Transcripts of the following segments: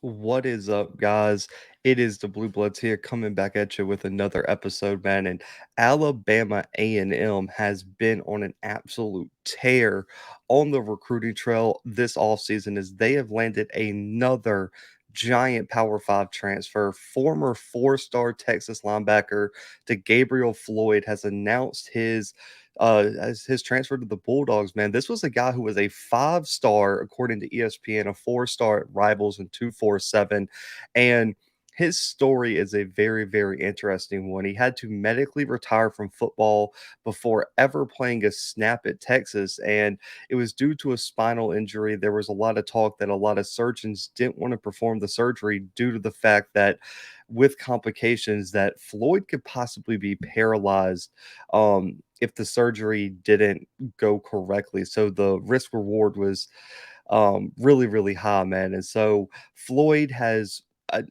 What is up, guys? It is the Bluebloods here coming back at you with another episode, man. And Alabama A&M has been on an absolute tear on the recruiting trail this offseason as they have landed another giant Power 5 transfer. Former four-star Texas linebacker De'Gabriel Floyd has announced as his transfer to the Bulldogs, man. This was a guy who was a five-star, according to ESPN, a four-star at Rivals and 247. And his story is a very, very interesting one. He had to medically retire from football before ever playing a snap at Texas, and it was due to a spinal injury. There was a lot of talk that a lot of surgeons didn't want to perform the surgery due to the fact that with complications that Floyd could possibly be paralyzed if the surgery didn't go correctly. So the risk reward was really, really high, man. And so Floyd has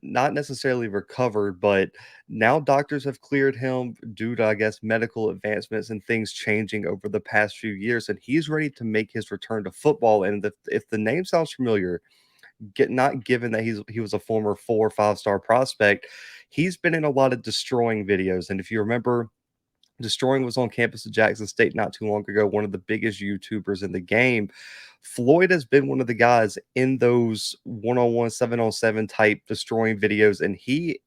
not necessarily recovered, but now doctors have cleared him due to, I guess, medical advancements and things changing over the past few years. And he's ready to make his return to football. And if the name sounds familiar, not given that he was a former 4 or 5 star prospect, he's been in a lot of destroying videos. And if you remember, Destroying was on campus at Jackson State not too long ago, one of the biggest YouTubers in the game. Floyd has been one of the guys in those one-on-one, 7-on-7 type destroying videos, and he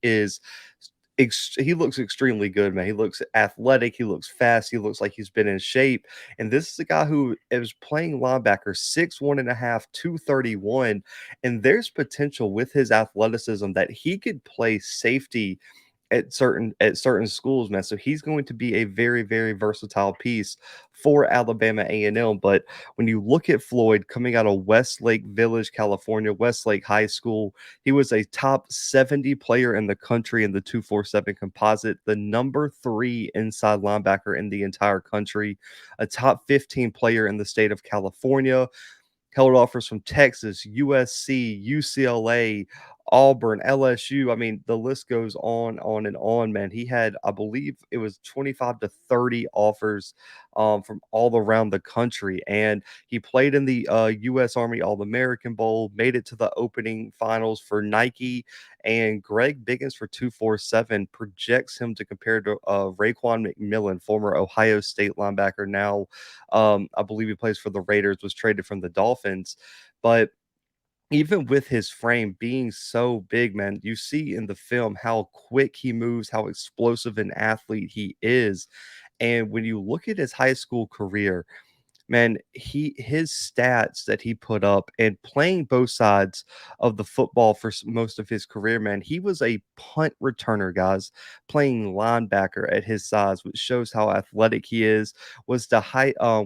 looks extremely good, man. He looks athletic, he looks fast, he looks like he's been in shape. And this is a guy who is playing linebacker, 6'1 and a half, 231. And there's potential with his athleticism that he could play safety at certain schools, man. So he's going to be a very, very versatile piece for Alabama A&M. But when you look at Floyd coming out of Westlake Village, California, Westlake High School, he was a top 70 player in the country in the 247 composite, the number 3 inside linebacker in the entire country, a top 15 player in the state of California, held offers from Texas, USC, UCLA, Auburn, LSU. I mean, the list goes on and on, man. He had, I believe it was 25 to 30 offers from all around the country. And he played in the U.S. Army All American Bowl, made it to the opening finals for Nike. And Greg Biggins for 247 projects him to compare to Raekwon McMillan, former Ohio State linebacker. Now, I believe he plays for the Raiders, was traded from the Dolphins. But even with his frame being so big, man, you see in the film how quick he moves, how explosive an athlete he is. And when you look at his high school career, man, his stats that he put up and playing both sides of the football for most of his career, man, he was a punt returner, guys, playing linebacker at his size, which shows how athletic he is. Was the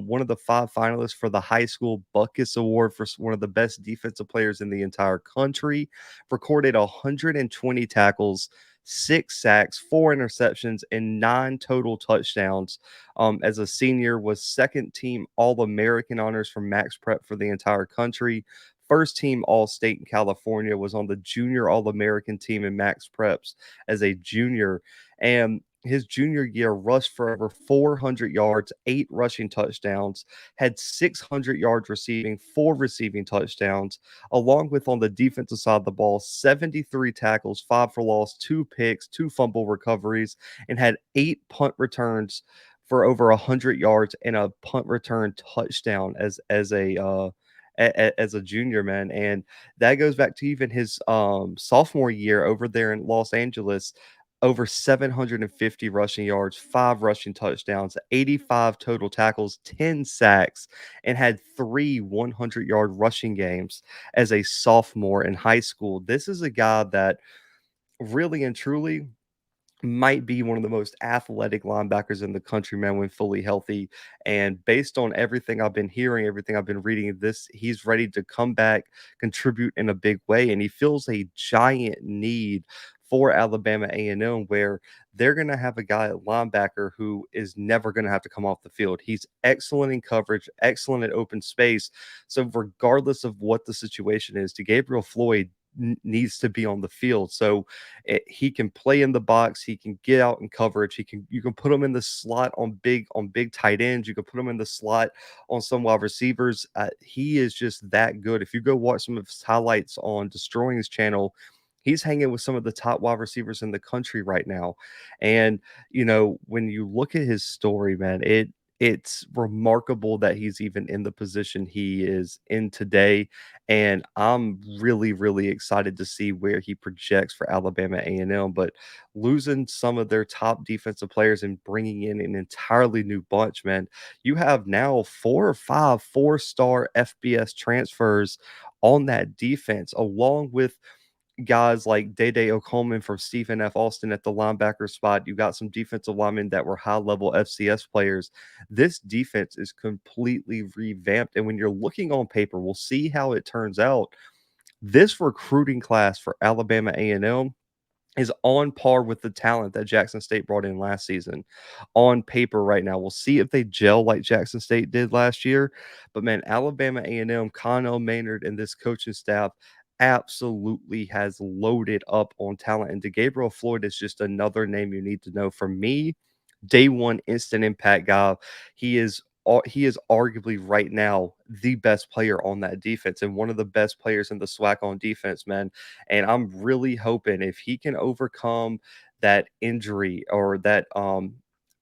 one of the 5 finalists for the high school Buckus Award for one of the best defensive players in the entire country. Recorded 120 tackles, 6 sacks, 4 interceptions, and 9 total touchdowns. As a senior, was second team All-American honors from Max Prep for the entire country. First team All-State in California, was on the junior All-American team in Max Preps as a junior. And his junior year rushed for over 400 yards, 8 rushing touchdowns, had 600 yards receiving, 4 receiving touchdowns, along with on the defensive side of the ball, 73 tackles, 5 for loss, 2 picks, 2 fumble recoveries, and had 8 punt returns for over 100 yards and a punt return touchdown as a junior, man. And that goes back to even his sophomore year over there in Los Angeles. Over 750 rushing yards, 5 rushing touchdowns, 85 total tackles, 10 sacks, and had 3 100-yard rushing games as a sophomore in high school. This is a guy that really and truly might be one of the most athletic linebackers in the country, man, when fully healthy. And based on everything I've been hearing, everything I've been reading, he's ready to come back, contribute in a big way, and he feels a giant need for Alabama A&M, where they're going to have a guy at linebacker who is never going to have to come off the field. He's excellent in coverage, excellent at open space. So regardless of what the situation is, to Gabriel Floyd needs to be on the field. So he can play in the box, he can get out in coverage, he can you can put him in the slot on big tight ends, you can put him in the slot on some wide receivers. He is just that good. If you go watch some of his highlights on Destroying His channel, he's hanging with some of the top wide receivers in the country right now. And when you look at his story, man, it's remarkable that he's even in the position he is in today. And I'm really, really excited to see where he projects for Alabama A&M. But losing some of their top defensive players and bringing in an entirely new bunch, man, you have now 4 or 5 4-star FBS transfers on that defense, along with guys like Day O'Coleman from Stephen F. Austin at the linebacker spot. You got some defensive linemen that were high level FCS players. This defense is completely revamped. And when you're looking on paper, we'll see how it turns out. This recruiting class for Alabama A&M is on par with the talent that Jackson State brought in last season on paper right now. We'll see if they gel like Jackson State did last year. But man, Alabama A&M, Connell Maynard, and this coaching staff absolutely has loaded up on talent. And DeGabriel Floyd is just another name you need to know. For me, day one instant impact guy. He is arguably right now the best player on that defense and one of the best players in the SWAC on defense, man. And I'm really hoping if he can overcome that injury or that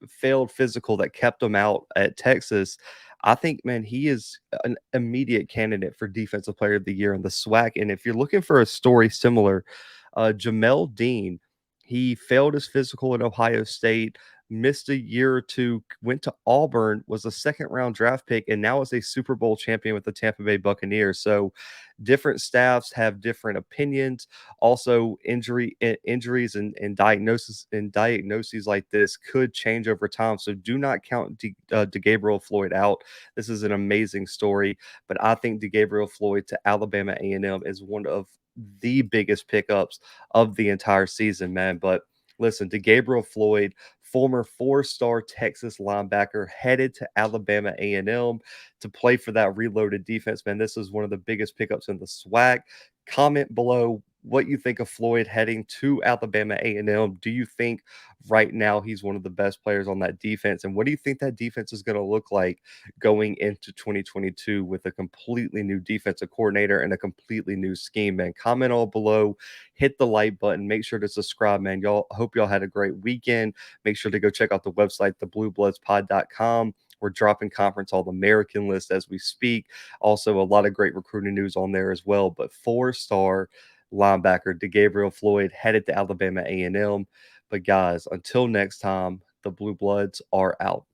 failed physical that kept him out at Texas, I think, man, he is an immediate candidate for Defensive Player of the Year in the SWAC. And if you're looking for a story similar, Jamel Dean, he failed his physical at Ohio State, missed a year or two, went to Auburn, was a second round draft pick, and now is a Super Bowl champion with the Tampa Bay Buccaneers. So different staffs have different opinions. Also, injuries and diagnoses like this could change over time. So do not count DeGabriel Floyd out. This is an amazing story, but I think DeGabriel Floyd to Alabama A&M is one of the biggest pickups of the entire season, man. But listen, DeGabriel Floyd, former 4-star Texas linebacker, headed to Alabama A&M to play for that reloaded defense, man. This is one of the biggest pickups in the SWAC. Comment below what you think of Floyd heading to Alabama A&M. Do you think right now he's one of the best players on that defense? And what do you think that defense is going to look like going into 2022 with a completely new defensive coordinator and a completely new scheme, man? Comment all below, hit the like button, make sure to subscribe, man. Y'all, hope y'all had a great weekend. Make sure to go check out the website, thebluebloodspod.com. We're dropping Conference All-American list as we speak. Also, a lot of great recruiting news on there as well. But 4-star linebacker DeGabriel Floyd headed to Alabama A&M. But guys, until next time, the Blue Bloods are out.